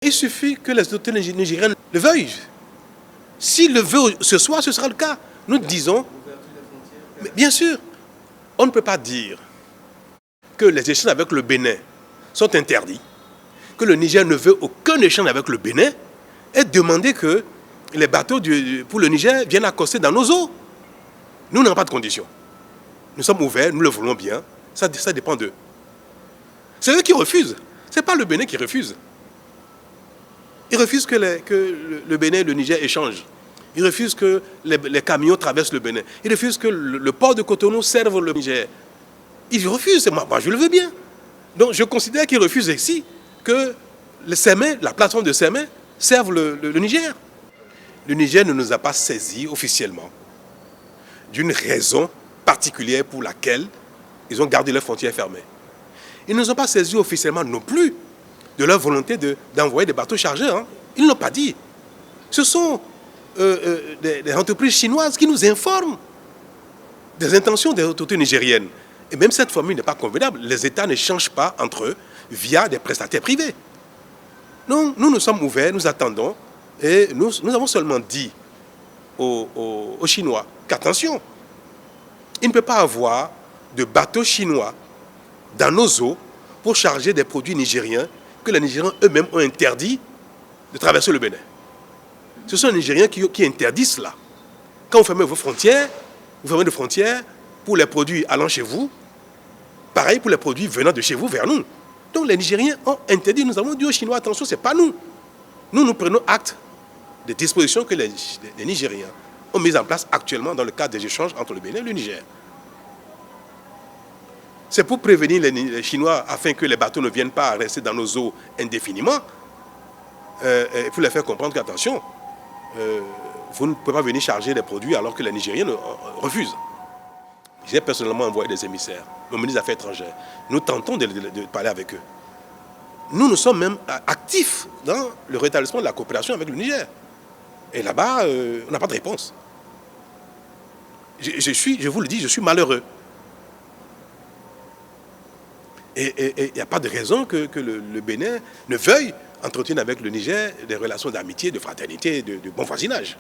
Il suffit que les autorités nigériennes le veuillent. S'ils le veulent ce soir, ce sera le cas. Nous disons, mais bien sûr, on ne peut pas dire que les échanges avec le Bénin sont interdits, que le Niger ne veut aucun échange avec le Bénin et demander que les bateaux pour le Niger viennent accoster dans nos eaux. Nous n'avons pas de conditions. Nous sommes ouverts, nous le voulons bien, ça dépend d'eux. C'est eux qui refusent, ce n'est pas le Bénin qui refuse. Ils refusent que le Bénin et le Niger échangent. Ils refusent que les camions traversent le Bénin. Ils refusent que le port de Cotonou serve le Niger. Ils refusent, moi je le veux bien. Donc je considère qu'ils refusent ici que la plateforme de Sémé serve le Niger. Le Niger ne nous a pas saisis officiellement d'une raison particulière pour laquelle ils ont gardé leurs frontières fermées. Ils ne nous ont pas saisis officiellement non plus de leur volonté d'envoyer des bateaux chargés. Hein. Ils ne l'ont pas dit. Ce sont des entreprises chinoises qui nous informent des intentions des autorités nigériennes. Et même cette formule n'est pas convenable. Les États ne changent pas entre eux via des prestataires privés. Non, nous sommes ouverts, nous attendons. Et nous avons seulement dit aux Chinois qu'attention, il ne peut pas avoir de bateaux chinois dans nos eaux pour charger des produits nigériens que les Nigériens eux-mêmes ont interdit de traverser le Bénin. Ce sont les Nigériens qui interdisent cela. Quand vous fermez vos frontières, vous fermez des frontières pour les produits allant chez vous, pareil pour les produits venant de chez vous vers nous. Donc les Nigériens ont interdit, nous avons dit aux Chinois, attention, ce n'est pas nous. Nous prenons acte des dispositions que les Nigériens ont mises en place actuellement dans le cadre des échanges entre le Bénin et le Niger. C'est pour prévenir les Chinois afin que les bateaux ne viennent pas rester dans nos eaux indéfiniment. Il faut leur faire comprendre qu'attention, vous ne pouvez pas venir charger des produits alors que les Nigériens refusent. J'ai personnellement envoyé des émissaires, le ministre des Affaires étrangères. Nous tentons de parler avec eux. Nous sommes même actifs dans le rétablissement de la coopération avec le Niger. Et là-bas, on n'a pas de réponse. Je vous le dis, je suis malheureux. Et il n'y a pas de raison que le Bénin ne veuille entretenir avec le Niger des relations d'amitié, de fraternité, de bon voisinage.